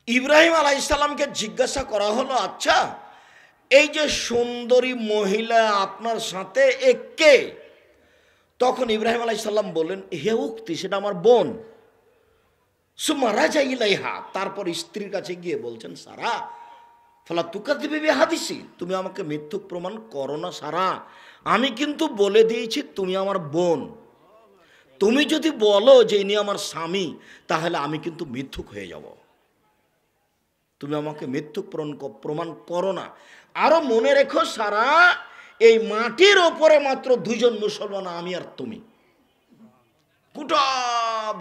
ইব্রাহিম আলাইহিস সালামকে জিজ্ঞাসা করা হলো, আচ্ছা এই যে সুন্দরী মহিলা আপনার সাথে কে? তখন ইব্রাহিম আলাইহিস সালাম বললেন, হে উক্তি, সেটা আমার বোন। সুম্মা রাজা ইলাইহা, তারপর স্ত্রীর কাছে গিয়ে বলছেন, সারা ফালা তুকাযযিবি বিহাদিসি, তুমি আমাকে মিথ্যুক প্রমাণ করো না সারা, আমি কিন্তু বলে দিয়েছি তুমি আমার বোন। তুমি যদি বলো যে ইনি আমার স্বামী, তাহলে আমি কিন্তু মিথ্যুক হয়ে যাব। তুমি আমাকে মিথ্যুক প্রমাণ করো না। আরো মনে রেখো সারা, এই মাটির ওপরে মাত্র দুজন মুসলমান, আমি আর তুমি। গোটা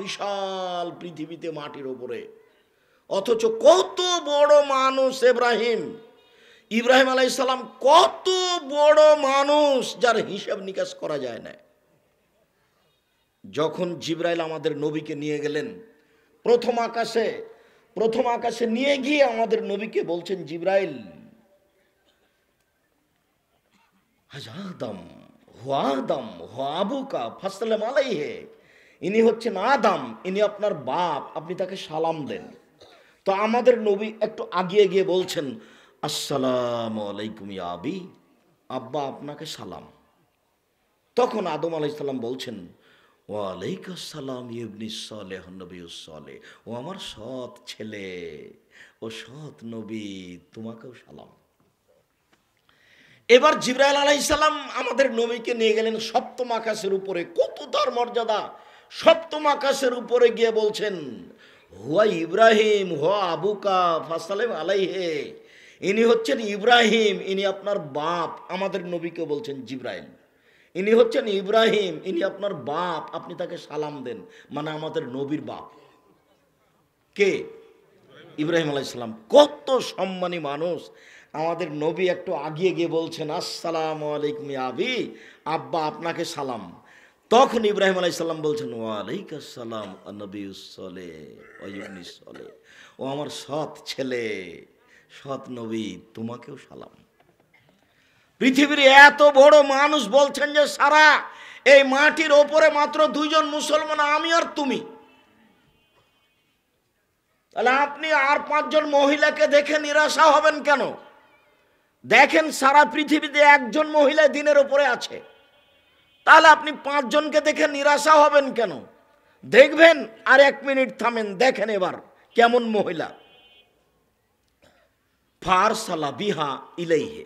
বিশাল পৃথিবীতে মাটির ওপরে, অথচ কত বড় মানুষ ইব্রাহিম আলাইহিস সালাম, কত বড় মানুষ যার হিসাব নিকাশ করা যায় না। যখন জিবরাইল আমাদের নবীকে নিয়ে গেলেন প্রথম আকাশে নিয়ে গিয়ে আমাদের নবীকে বলছেন, জিবরাইল আদম আদম আবুকা ফাসসালাম আলাইহি, ইনি হচ্ছেন আদম, ইনি আপনার বাপ, আপনি তাকে সালাম দেন। তো আমাদের নবী একটু আগিয়ে গিয়ে বলছেন, আসসালামু আলাইকুম ইয়া আবি, আব্বা আপনাকে সালাম। তখন আদম আলাইহিস সালাম বলছেন, ওয়ালাইকুম আসসালাম ইবনি সালেহ নবিয়্যুস সালেহ, ও আমার সৎ ছেলে, ও সৎ নবী, তোমাকেও সালাম। এবার জিবরাইল আলাইহিস সালাম আমাদের নবীকে নিয়ে গেলেন সপ্তম আকাশের উপরে। কত তার মর্যাদা! সপ্তম আকাশের উপরে গিয়ে বলছেন, হুয়া ইব্রাহিম হুয়া আবুকা ফাসসালাম আলাইহি, ইনি হচ্ছেন ইব্রাহিম, ইনি আপনার বাপ। আমাদের নবীকে বলছেন জিবরাইল, ইনি হচ্ছেন ইব্রাহিম, ইনি আপনার বাপ, আপনি তাকে সালাম দেন। মানে আমাদের নবীর বাপ কে? ইব্রাহিম আলাইহিস সালাম। কত সম্মানী মানুষ! আমাদের নবী একটু আগিয়ে গিয়ে বলছেন, আসসালামু আলাইকুম ইয়া আবি, আব্বা আপনাকে সালাম। তখন ইব্রাহিম আলাইহিস সালাম বলছেন, ওয়ালাইকুম আসসালাম নবিয়্যুস সালেহ ওয়া ইবনিস সালেহ, ও আমার সৎ ছেলে, সৎ নবী, তোমাকেও সালাম। পৃথিবীর এত বড় মানুষ বলছেন যে সারা এই মাটির ওপরে মাত্র দুইজন মুসলমান, আমি আর তুমি। তাহলে আপনি আর পাঁচজন মহিলাকে দেখে নিরাশা হবেন কেন? দেখেন সারা পৃথিবীতে একজন মহিলা দিনের উপরে আছে, তাহলে আপনি পাঁচজনকে দেখে নিরাশা হবেন কেন? দেখবেন, আর এক মিনিট থামেন, দেখেন এবার কেমন মহিলা। ফারসালা বিহা ইলাইহি,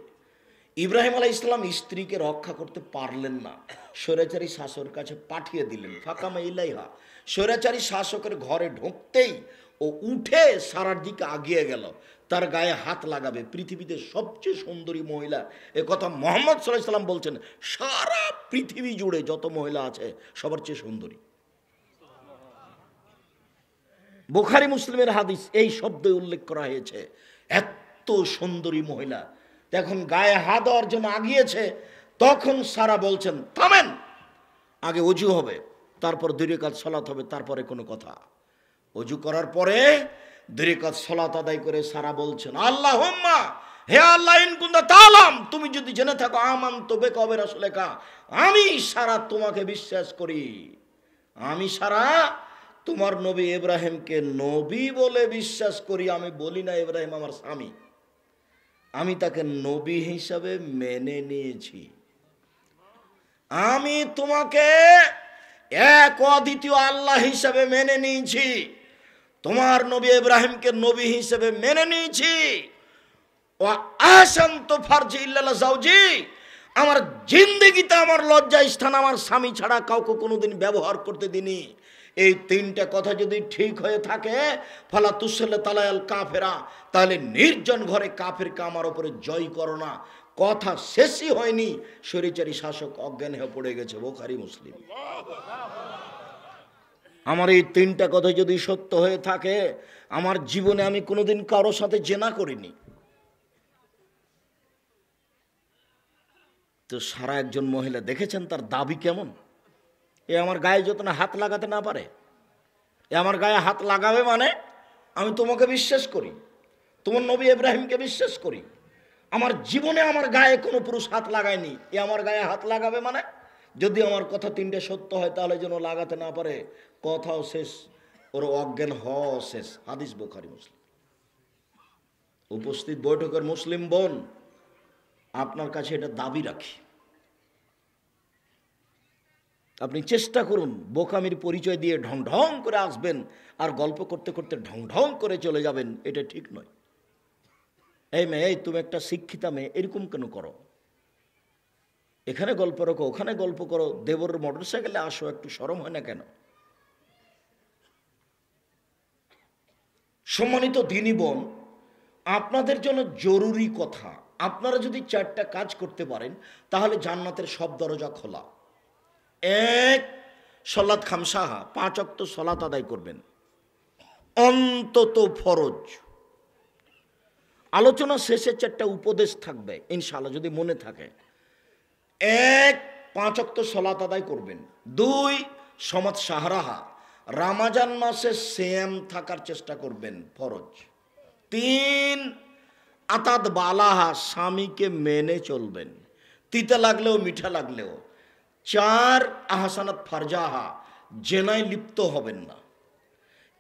ইব্রাহিম আলাইহিস সালাম স্ত্রীকে রক্ষা করতে পারলেন না, স্বৈরাচারী শাসকের কাছে পাঠিয়ে দিলেন। ফাকামা ইলাইহা, স্বৈরাচারী শাসকের ঘরে ঢুকতেই ও উঠে সারার দিকে আগিয়ে গেল, তার গায়ে হাত লাগাবে। পৃথিবীতে সবচেয়ে সুন্দরী মহিলা, এ কথা মুহাম্মদ সাল্লাল্লাহু আলাইহি ওয়াসাল্লাম বলছেন, সারা পৃথিবী জুড়ে যত মহিলা আছে সবার চেয়ে সুন্দরী। বুখারী মুসলিমের হাদিস, এই শব্দে উল্লেখ করা হয়েছে, এত সুন্দরী মহিলা। এখন গায়ে হাত দেওয়ার জন্য আগিয়েছে, তখন সারা বলছেন, থামেন, আগে অজু হবে, তারপর 2 রাকাত সালাত হবে, তারপরে কোনো কথা। অজু করার পরে 2 রাকাত সালাত আদায় করে সারা বলছেন, আল্লাহুম্মা, হে আল্লাহ, ইন কুনতা তাআলাম, তুমি যদি জেনে থাকো, আমানতু বিকা ওয়া রাসূলিকা, আমি সারা তোমাকে বিশ্বাস করি, আমি সারা তোমার নবী ইব্রাহিমকে নবী বলে বিশ্বাস করি। আমি বলি না ইব্রাহিম আমার স্বামী, আমি তাকে নবী হিসাবে মেনে নিয়েছি। আমি তোমাকে এক অদ্বিতীয় আল্লাহ হিসাবে মেনে নিয়েছি, তোমার নবী ইব্রাহিমকে নবী হিসাবে মেনে নিয়েছি। ওয়া আহসানতু ফারজি ইল্লা যাওজি, আমার জিন্দেগিতে আমার লজ্জা স্থান আমার স্বামী ছাড়া কাউকে কোনোদিন ব্যবহার করতে দিনি। এই 3টা কথা যদি ঠিক হয়ে থাকে, ফালা তুসল্লি তালায়াল কাফেরা, তাহলে নির্জন ঘরে কাফেরকে আমার উপরে জয় করো না। কথা শেষই হয়নি, স্বৈরাচারী শাসক অজ্ঞান হয়ে পড়ে গেছে। বুখারী মুসলিম। আমার এই 3টা কথা যদি সত্য হয়ে থাকে, আমার জীবনে আমি কোনোদিন কারোর সাথে জেনা করিনি। তো সারা একজন মহিলা দেখেছেন তার দাবি কেমন? এ আমার গায়ে যত না হাত লাগাতে না পারে, এ আমার গায়ে হাত লাগাবে মানে আমি তোমাকে বিশ্বাস করি, তোমার নবী ইব্রাহিমকে বিশ্বাস করি, আমার জীবনে আমার গায়ে কোনো পুরুষ হাত লাগায়নি, এ আমার গায়ে হাত লাগাবে মানে? যদি আমার কথা 3টে সত্য হয়, তাহলে যেন লাগাতে না পারে। কথাও শেষ, ওর অজ্ঞান হওয়া শেষ। হাদিস বুখারী মুসলিম। উপস্থিত বৈঠকের মুসলিম বোন, আপনার কাছে এটা দাবি রাখি, আপনি চেষ্টা করুন বোকামির পরিচয় দিয়ে ঢং ঢং করে আসবেন আর গল্প করতে করতে ঢং ঢং করে চলে যাবেন, এটা ঠিক নয়। এই মেয়ে, এই তুমি একটা শিক্ষিতা মেয়ে, এরকম কেন করো? এখানে গল্প রাখো, ওখানে গল্প করো, দেবর মোটরসাইকেলে আসো, একটু শরম হয় না কেন? সম্মানিত দিনী বোন, আপনাদের জন্য জরুরি কথা, আপনারা যদি 4টা কাজ করতে পারেন তাহলে জান্নাতের সব দরজা খোলা। এক, সলাত খামসাহা, 5 ওয়াক্ত সলাত আদায় করবেন, অন্তত ফরজ। আলোচনা শেষে 4টা উপদেশ থাকবে ইনশাআল্লাহ, যদি মনে থাকে। 1, 5 ওয়াক্ত সলাত আদায় করবেন। 2, সমাত সাহারাহা, রামাজান মাসে সিয়াম থাকার চেষ্টা করবেন, ফরজ। 3, আতাদ বালাহা, স্বামীকে মেনে চলবেন, তিতা লাগলেও মিঠা লাগলেও। 4, আহসানাত ফারজাহা, জেনায় লিপ্ত হবেন না।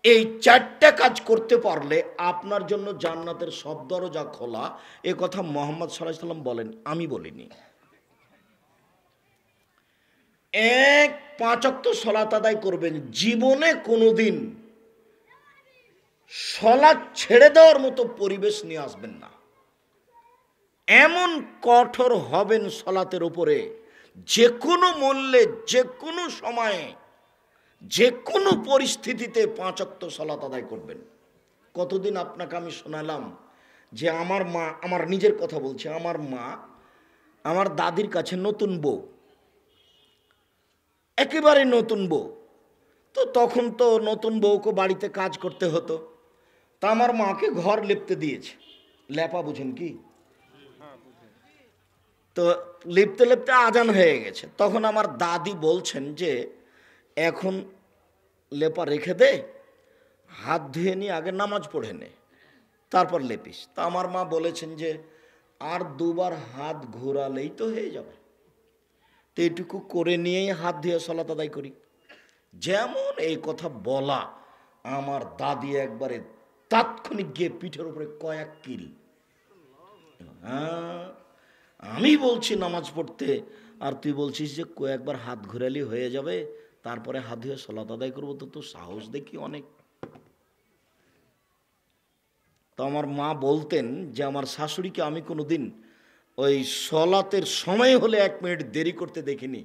এই 4টা কাজ করতে পারলে আপনার জন্য জান্নাতের সব দরজা খোলা। এ কথা মুহাম্মদ সাল্লাল্লাহু আলাইহি সাল্লাম বলেন, আমি বলিনি। 1, 5 ওয়াক্ত সলাত আদায় করবেন, জীবনে কোনোদিন সলাত ছেড়ে দেওয়ার মতো পরিবেশ নিয়ে আসবেন না। এমন কঠোর হবেন সলাতের উপরে, যে কোনো মূল্যে, যে কোনো সময়ে, যে কোনো পরিস্থিতিতে 5 ওয়াক্ত সলাত আদায় করবেন। কতদিন আপনাকে আমি শোনালাম যে আমার মা, আমার নিজের কথা বলছি, আমার মা আমার দাদির কাছে নতুন বউ, একেবারে নতুন বউ। তো তখন তো নতুন বউকে বাড়িতে কাজ করতে হতো, তা আমার মাকে ঘর লেপতে দিয়েছে। লেপা বুঝেন কি? তো লিপতে লিপতে আজান হয়ে গেছে। তখন আমার দাদি বলছেন যে এখন লেপা রেখে দে, হাত ধুয়ে নিয়ে আগে নামাজ পড়ে নে, তারপর লেপিস। তা আমার মা বলেছেন যে আর 2বার হাত ঘোরালেই তো হয়ে যাবে, তো এটুকু করে নিয়েই হাত ধুয়ে সলাত আদায় করি। যেমন এই কথা বলা, আমার দাদি একবারে তাৎক্ষণিক গিয়ে পিঠের উপরে কয়েক কিল। হ্যাঁ, আমি বলছি নামাজ পড়তে, আর তুই বলছিস যে কয়েকবার হাত ঘুরালি হয়ে যাবে, তারপরে হাত ধুয়ে সলাত আদায় করবো, তো তোর সাহস দেখি অনেক। তো আমার মা বলতেন যে আমার শাশুড়িকে আমি কোনোদিন ওই সলাতের সময় হলে 1 মিনিট দেরি করতে দেখিনি।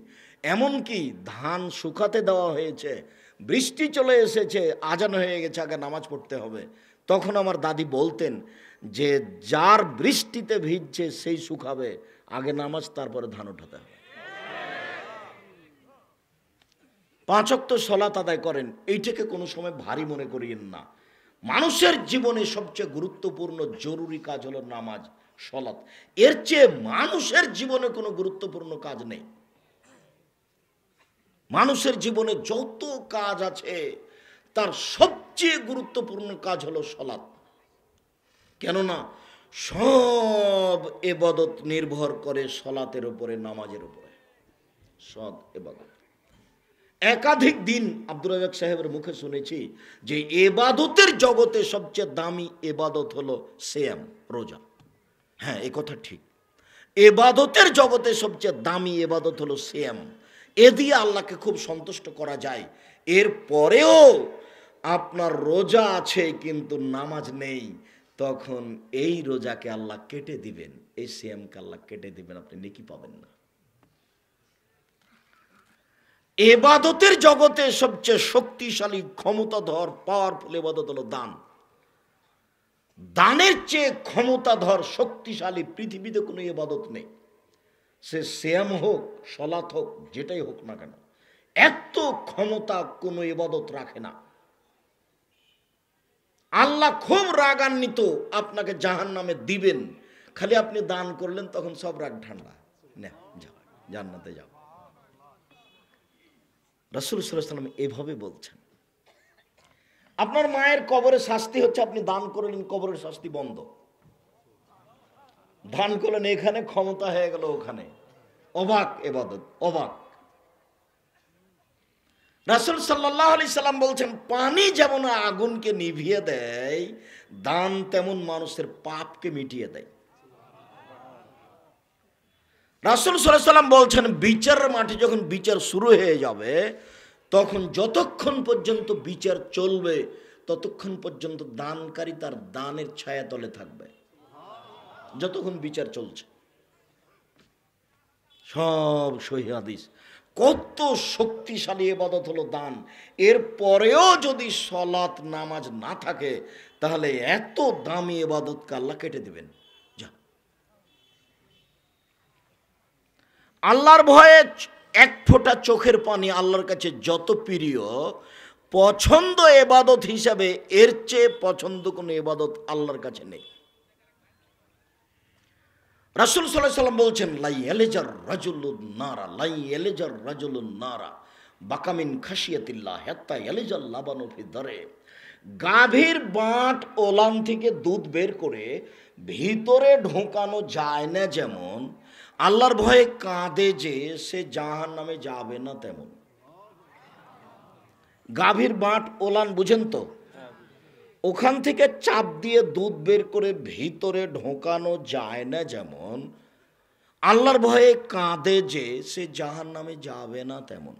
এমনকি ধান শুকাতে দেওয়া হয়েছে, বৃষ্টি চলে এসেছে, আজান হয়ে গেছে, আগে নামাজ পড়তে হবে, তখন আমার দাদি বলতেন যে যার বৃষ্টিতে ভিজছে সেই শুকাবে, আগে নামাজ তারপরে ধান উঠাতে হবে। 5 ওয়াক্ত সলাত আদায় করেন, এইটাকে কোনো সময় ভারী মনে করিয়েন না। মানুষের জীবনে সবচেয়ে গুরুত্বপূর্ণ জরুরি কাজ হলো নামাজ, সলাত। এর চেয়ে মানুষের জীবনে কোনো গুরুত্বপূর্ণ কাজ নেই। মানুষের জীবনে যত কাজ আছে তার সবচেয়ে গুরুত্বপূর্ণ কাজ হলো সলাত। কেননা সব ইবাদত নির্ভর করে সলাতের উপরে, নামাজের উপরে, সব ইবাদত। একাধিক দিন আব্দুর রাজ্জাক সাহেবের মুখে শুনেছি যে ইবাদতের জগতে সবচেয়ে দামি ইবাদত হলো সিয়াম, রোজা। হ্যাঁ, এই কথা ঠিক। ইবাদতের জগতে সবচেয়ে দামি ইবাদত হলো সিয়াম। এ দিয়ে আল্লাহকে খুব সন্তুষ্ট করা যায়। এর পরেও আপনার রোজা আছে কিন্তু নামাজ নেই, তখন এই রোজাকে আল্লাহ কেটে দিবেন, এই সিয়ামকে আল্লাহ কেটে দিবেন, আপনি নেকি পাবেন না। ইবাদতের জগতে সবচেয়ে শক্তিশালী, ক্ষমতাধর, পাওয়ারফুল ইবাদত হলো দান। দানের চেয়ে ক্ষমতাধর, শক্তিশালী পৃথিবীতে কোনো ইবাদত নেই। সে সিয়াম হোক, সলাত হোক, যেটাই হোক না কেন, এত ক্ষমতা কোনো ইবাদত রাখে না। আল্লাহ খুব রাগান্বিত, আপনাকে জাহান্নামে দিবেন, খালি আপনি দান করলেন, তখন সব রাগ ঠান্ডা, না যাও জান্নাতে যাও। রাসূল সাল্লাল্লাহু আলাইহি ওয়াসাল্লাম এভাবে বলছেন। আপনার মায়ের কবরে শাস্তি হচ্ছে আপনি দান করলেন, কবরের শাস্তি বন্ধ। দান করলেন এখানে, ক্ষমতা হয়ে গেল ওখানে। অবাক ইবাদত, অবাক। রাসূল সাল্লাল্লাহু আলাইহি সাল্লাম বলছেন, পানি যেমন আগুনকে নিভিয়ে দেয়, দান তেমন মানুষের পাপকে মিটিয়ে দেয়। রাসূল সাল্লাল্লাহু আলাইহি সাল্লাম বলছেন, বিচারের মাঠে যখন বিচার শুরু হয়ে যাবে, তখন যতক্ষণ পর্যন্ত বিচার চলবে ততক্ষণ পর্যন্ত দানকারী তার দানের ছায়া তলে থাকবে, যতক্ষণ বিচার চলছে। সব সহিহ হাদিস। কত শক্তিশালী ইবাদত হলো দান। এর পরেও যদি সালাত নামাজ না থাকে, তাহলে এত দামি ইবাদতকে আল্লাহ কেটে দিবেন। যা, আল্লাহর ভয়ে এক ফোঁটা চোখের পানি আল্লাহর কাছে যত প্রিয়, পছন্দ ইবাদত হিসাবে এর চেয়ে পছন্দ কোনো ইবাদত আল্লাহর কাছে নেই। রাসূল সাল্লাল্লাহু আলাইহি সাল্লাম বলছেন, লাই ইয়ালিজার রাজুলুন নারা, লাই ইয়ালিজার রাজুলুন নারা বাকামিন খাশিয়াতিল্লাহ হাত্তা ইয়ালিজাল লাবানু ফি দারে। গাভীর বাঁট ওলান থেকে দুধ বের করে ভিতরে ঢোকানো যায় না যেমন, আল্লাহর ভয়ে কাঁদে যে সে জাহান্নামে যাবে না তেমন। গাভীর বাঁট ওলান বুঝেন তো? ওখান থেকে চাপ দিয়ে দুধ বের করে ভিতরে ঢোকানো যায় না যেমন, আল্লাহর ভয়ে কাঁদে যে সে জাহান্নামে যাবে না তেমন।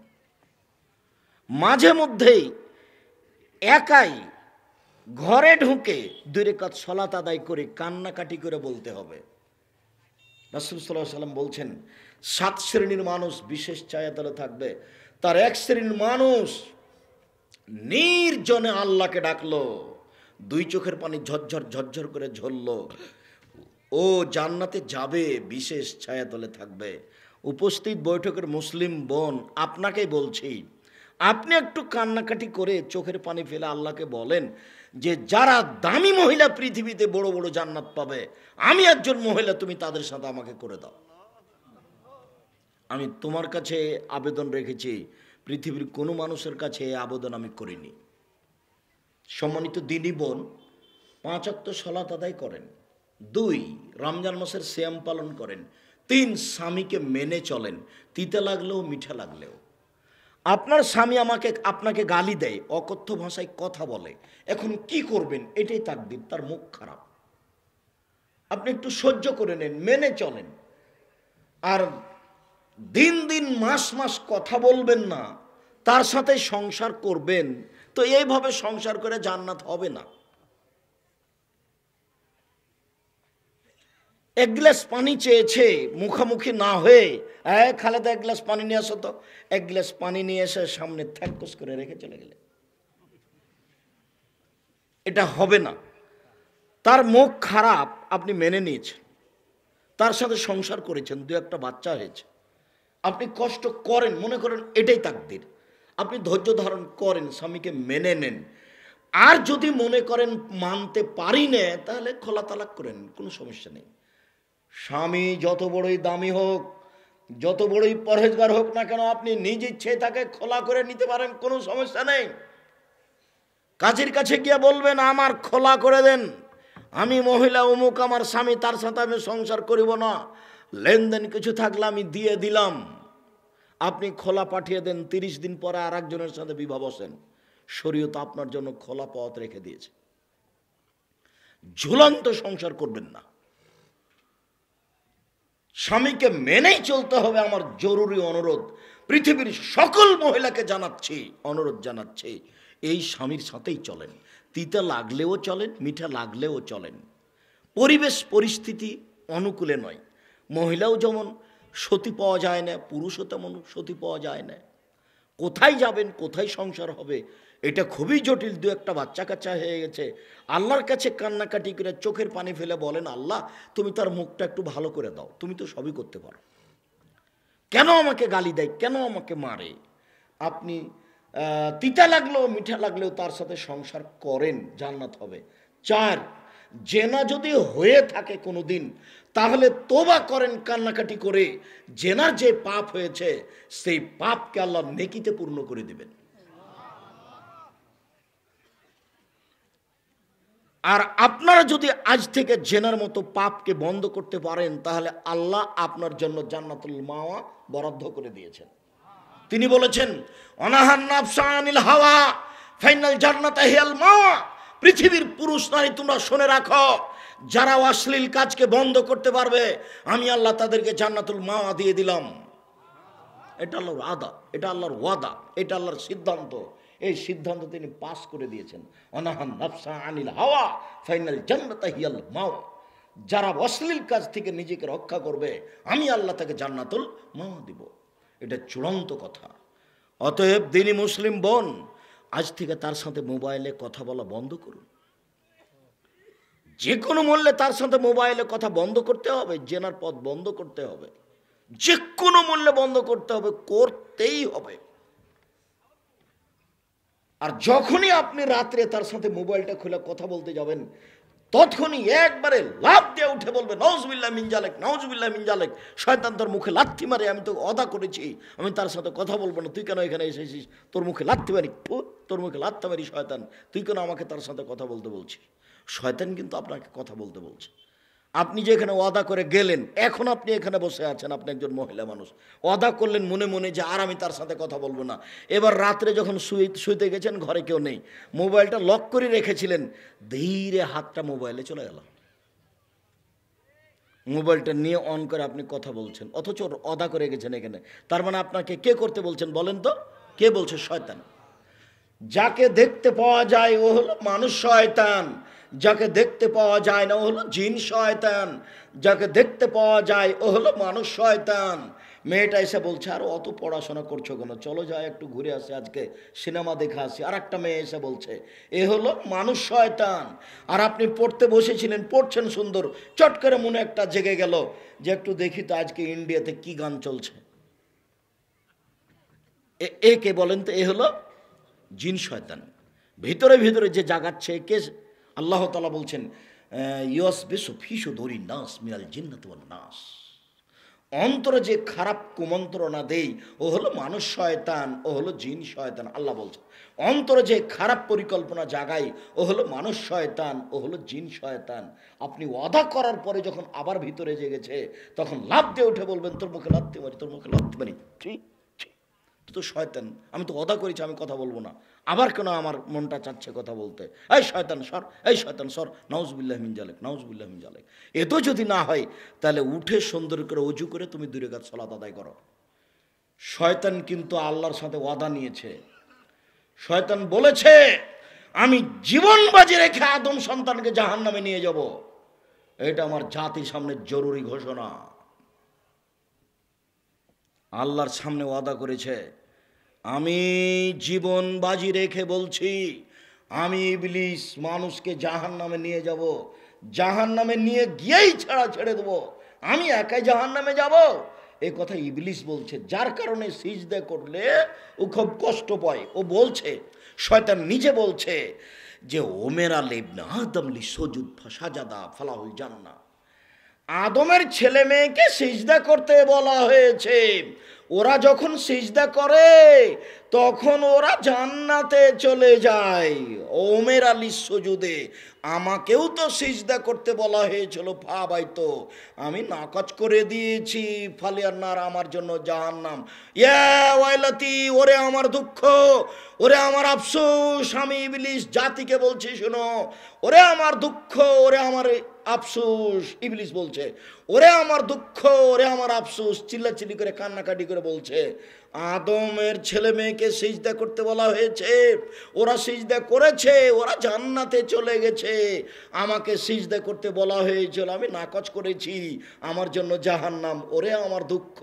মাঝে মধ্যেই একাই ঘরে ঢুকে 2 রাকাত সালাত আদায় করে কান্নাকাটি করে বলতে হবে। রাসূল সাল্লাল্লাহু আলাইহি সাল্লাম বলছেন, 7 শ্রেণীর মানুষ বিশেষ ছায়াতলে থাকবে। তার এক শ্রেণীর মানুষ নির্জনে আল্লাহকে ডাকলো, 2 চোখের পানি ঝরঝর ঝরঝর করে ঝরলো, ও জান্নাতে যাবে, বিশেষ ছায়াতলে থাকবে। উপস্থিত বৈঠকের মুসলিম বোন, আপনাকেই বলছি, আপনি একটু কান্নাকাটি করে চোখের পানি ফেলে আল্লাহকে বলেন যে যারা দামি মহিলা পৃথিবীতে বড় বড় জান্নাত পাবে, আমি একজন মহিলা, তুমি তাদের সাথে আমাকে করে দাও। আমি তোমার কাছে আবেদন রেখেছি, পৃথিবীর কোনো মানুষের কাছে এই আবেদন আমি করিনি। সম্মানিত দিনী বোন, 5 ওয়াক্ত সালাত আদায় করেন, 2 রমজান মাসের সিয়াম পালন করেন, 3 স্বামীকে মেনে চলেন, তিতে লাগলেও মিঠা লাগলেও। আপনার স্বামী আপনাকে গালি দেয়, অকথ্য ভাষায় কথা বলে, এখন কি করবেন? এটাই তাকদীর, তার মুখ খারাপ, আপনি একটু সহ্য করে নেন, মেনে চলেন। আর দিন দিন মাস মাস কথা বলবেন না, তার সাথে সংসার করবেন, তো এইভাবে সংসার করে জান্নাত হবে না। 1 গ্লাস পানি চেয়েছে, মুখামুখি না হয়ে, খালেদা 1 গ্লাস পানি নিয়ে আসো তো, 1 গ্লাস পানি নিয়ে এসে সামনে থ্যাকস করে রেখে চলে গেলে, এটা হবে না। তার মুখ খারাপ, আপনি মেনে নিয়েছেন, তার সাথে সংসার করেছেন, 2-1টা বাচ্চা হয়েছে, আপনি কষ্ট করেন, মনে করেন এটাই তাকদীর, আপনি ধৈর্য ধারণ করেন, স্বামীকে মেনে নেন। আর যদি মনে করেন মানতে পারি না, তাহলে খোলা তালাক করেন, কোনো সমস্যা নেই। স্বামী যত বড়ই দামি হোক, যত বড়ই পরহেজগার হোক না কেন, আপনি নিজ ইচ্ছে তাকে খোলা করে নিতে পারেন, কোনো সমস্যা নেই। কাজীর কাছে গিয়ে বলবেন, আমার খোলা করে দেন, আমি মহিলা অমুক, আমার স্বামী, তার সাথে আমি সংসার করিব না, লেনদেন কিছু থাকলে আমি দিয়ে দিলাম। আপনি খোলা পাঠিয়ে দেন, 30 দিন পরে আর একজনের সাথে বিবাহ বসেন, শরীয়ত আপনার জন্য খোলা পথ রেখে দিয়েছে। ঝুলন্ত সংসার করবেন না, স্বামীকে মেনেই চলতে হবে, আমার জরুরি অনুরোধ। পৃথিবীর সকল মহিলাকে জানাচ্ছি, অনুরোধ জানাচ্ছি, এই স্বামীর সাথেই চলেন, তিতা লাগলেও চলেন, মিঠা লাগলেও চলেন। পরিবেশ পরিস্থিতি অনুকূলে নয়, মহিলাও যেমন সতী পাওয়া যায় না, পুরুষও তেমন সতী পাওয়া যায় না। কোথায় যাবেন, কোথায় সংসার হবে, এটা খুবই জটিল। 2-1টা বাচ্চা কাচ্চা হয়ে গেছে, আল্লাহর কাছে কান্নাকাটি করে চোখের পানি ফেলে বলেন, আল্লাহ তুমি তার মুখটা একটু ভালো করে দাও, তুমি তো সবই করতে পারো, কেন আমাকে গালি দেয়, কেন আমাকে মারে? আপনি তিতা লাগলেও মিঠা লাগলেও তার সাথে সংসার করেন, জান্নাত হবে। 4, জেনা যদি হয়ে থাকে কোনো দিন, তাহলে তোবা করেন কান্নাকাটি করে, জেনার যে পাপ হয়েছে সেই পাপকে আল্লাহ নেকিতে পূর্ণ করে দিবেন। আর আপনারা যদি আজ থেকে জেনার মতো পাপকে বন্ধ করতে পারেন, তাহলে আল্লাহ আপনার জন্য জান্নাতুল মাওয়া বরাদ্দ করে দিয়েছেন। তিনি বলেছেন অনাহান নাফসা আনিল হাওয়া ফাইনাল জান্নাতা হিয়াল মাওয়া। পৃথিবীর পুরুষ নারী তোমরা শুনে রাখো, যারা অশ্লীল কাজকে বন্ধ করতে পারবে আমি আল্লাহ তাদেরকে জান্নাতুল মাওয়া দিয়ে দিলাম। এটা আল্লাহর আদা, এটা আল্লাহর ওয়াদা, এটা আল্লাহর সিদ্ধান্ত। এই সিদ্ধান্ত তিনি পাস করে দিয়েছেন। অনাহান নাফসা আনিল হাওয়া ফাইনাল জান্নাতা হিয়াল মাওয়া। যারা অশ্লীল কাজ থেকে নিজেকে রক্ষা করবে আমি আল্লাহ তাকে জান্নাতুল মাওয়া দিব। এটা চূড়ান্ত কথা। অতএব দিনী মুসলিম বোন, আজ থেকে তার সাথে মোবাইলে কথা বলা বন্ধ করুন। যে কোনো মূল্যে তার সাথে মোবাইলে কথা বন্ধ করতে হবে, জেনার পথ বন্ধ করতে হবে, যে কোনো মূল্যে বন্ধ করতে হবে, করতেই হবে। আর যখনই আপনি রাত্রে তার সাথে মোবাইলটা খুলে কথা বলতে যাবেন, তখনই একবারে লাফ দিয়ে উঠে বলবে নাউজুবিল্লাহ মিন জালিক, নাউজুবিল্লাহ মিন জালিক। শয়তান তোর মুখে লাথি মারে, আমি তো ওয়াদা করেছি আমি তার সাথে কথা বলবো না, তুই কেন এখানে এসেছিস? তোর মুখে লাথি মারি, তোর মুখে লাথি মারি শয়তান, তুই কেন আমাকে তার সাথে কথা বলতে বলছিস? শয়তান কিন্তু আপনাকে কথা বলতে বলছে। আপনি যে এখানে ওয়াদা করে গেলেন, এখন আপনি এখানে বসে আছেন, আপনি একজন মহিলা মানুষ, ওয়াদা করলেন মনে মনে যে আর আমি তার সাথে কথা বলবো না। এবার রাত্রে যখন শুইতে গেছেন, ঘরে কেউ নেই, মোবাইলটা লক করে রেখেছিলেন, ধীরে হাতটা মোবাইলে চলে গেল, মোবাইলটা নিয়ে অন করে আপনি কথা বলছেন, অথচ ওয়াদা করে গেছেন এখানে। তার মানে আপনাকে কে করতে বলছেন বলেন তো? কে বলছে? শয়তান। যাকে দেখতে পাওয়া যায় ও হলো মানুষ শয়তান, যাকে দেখতে পাওয়া যায় না ও হলো জিন শয়তান, যাকে দেখতে পাওয়া যায় ও হলো মানুষ শয়তান। মেয়েটা এসে বলছে আর অত পড়াশোনা করছো কেন, চলো যাই একটু ঘুরে আসি, আজকে সিনেমা দেখে আসি। আর একটা মেয়ে এসে বলছে এ হলো মানুষ শয়তান। আর আপনি পড়তে বসেছিলেন, পড়ছেন সুন্দর, চট করে মনে একটা জেগে গেল যে একটু দেখি তো আজকে ইন্ডিয়াতে কি গান চলছে। এ কে বলেন তো? এ হলো জিন শয়তান। ভিতরে ভিতরে যে জাগাচ্ছে কে? আল্লাহ তাআলা বলছেন ইউসবিসু ফি সুদুরিন নাস মিনাল জিন্নাতি ওয়ান নাস। অন্তরে যে খারাপ কুমন্ত্রণা দেই ও হলো মানুষ শয়তান, ও হলো জিন শয়তান। আল্লাহ বলছেন অন্তরে যে খারাপ পরিকল্পনা জাগাই ও হলো মানুষ শয়তান, ও হলো জিন শয়তান। আপনি ওয়াদা করার পরে যখন আবার ভিতরে জেগেছে, তখন লাফ দিয়ে উঠে বলবেন তোর মুখে লাথি মারি, তোর মুখে লাথি মারি, ঠিক তো শয়তান, আমি তো ওয়াদা করেছি আমি কথা বলবো না, আবার কেন আমার মনটা চাচ্ছে কথা বলতে? এই শয়তান সর, এই শয়তান সর, নাউজুবিল্লাহ মিন জালিক, নাউজুবিল্লাহ মিন জালিক। এত যদি না হয় তাহলে উঠে সুন্দর করে ওযু করে তুমি 2 রাকাত সালাত আদায় করো। শয়তান কিন্তু আল্লাহর সাথে ওয়াদা নিয়েছে। শয়তান বলেছে আমি জীবন বাজি রেখে আদম সন্তানকে জাহান্নামে নিয়ে যাব। এটা আমার জাতির সামনে জরুরি ঘোষণা। আল্লাহর সামনে ওয়াদা করেছে, আমি জীবন বাজি রেখে বলছি আমি ইবলিস মানুষকে জাহান্নামে নিয়ে যাব, জাহান্নামে নিয়ে গিয়েই ছেড়ে দেবো, আমি একাই জাহান্নামে যাব। এই কথা ইবলিস বলছে, যার কারণে সিজদা করলে ও খুব কষ্ট পায়। ও বলছে, শয়তান নিজে বলছে যে ওমেরা লিবনে আদম লি সুজুদ ফাসাজাদা ফালাহুল জান্নাহ। আদমের ছেলে মেয়েকে সিজদা করতে বলা হয়েছে, ওরা যখন সিজদা করে তখন ওরা জান্নাতে চলে যায়। ওমের আলী সুজুদে, আমাকেও তো সিজদা করতে বলা হয়েছিল, ভাই তো আমি নাকচ করে দিয়েছি, ফালিয়ার নার আমার জন্য জাহান্নাম। ইয়া ওয়াইলাতি, ওরে আমার দুঃখ, ওরে আমার আফসোস। আমি ইবলিস জাতিকে বলছি শোনো, ওরে আমার দুঃখ, ওরে আমার আফসোস। ইবলিস বলছে ওরে আমার দুঃখ, ওরে আমার আফসোস, চিল্লাচিল্লি করে কান্নাকাটি করে বলছে আদমের ছেলে মেয়েকে সিজদা করতে বলা হয়েছে, ওরা সিজদা করেছে, ওরা জান্নাতে চলে গেছে, আমাকে সিজদা করতে বলা হয়েছিল, আমি নাকচ করেছি, আমার জন্য জাহান্নাম। ওরে আমার দুঃখ,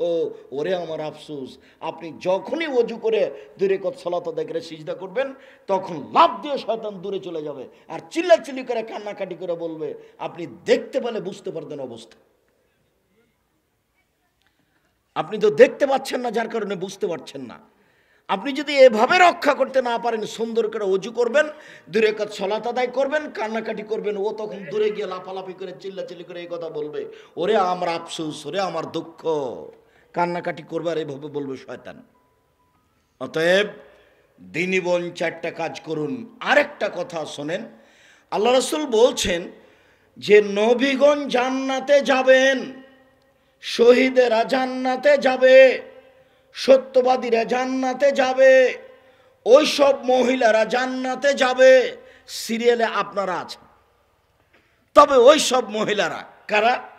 ওরে আমার আফসোস। আপনি যখনই ওযু করে 2 রাকাত সালাত আদায় করে সিজদা করবেন, তখন লাফ দিয়ে শয়তান দূরে চলে যাবে আর চিল্লাচিল্লি করে কান্নাকাটি করে বলবে, আপনি দেখতে পেলে বুঝতে পারতেন অবস্থা। আপনি তো দেখতে পাচ্ছেন না, যার কারণে বুঝতে পারছেন না। আপনি যদি এভাবে রক্ষা করতে না পারেন, সুন্দর করে ওযু করবেন, 2 রাকাত সালাত আদায় করবেন, কান্নাকাটি করবেন, ও তখন দূরে গিয়ে লাফালাফি করে চিল্লাচিল্লি করে এই কথা বলবে, ওরে আমার আফসোস, ওরে আমার দুঃখ, কান্নাকাটি করবে আর এভাবে বলবে শয়তান। অতএব দিনী বোন 4টা কাজ করুন। আরেকটা কথা শোনেন, আল্লাহ রাসূল বলছেন যে নবীগণ জান্নাতে যাবেন, শহীদেরা জান্নাতে যাবে, সত্যবাদীরা জান্নাতে যাবে, ওই সব মহিলারা জান্নাতে যাবে, সিরিয়ালে আপনারা আছেন। তবে ওই সব মহিলারা কারা?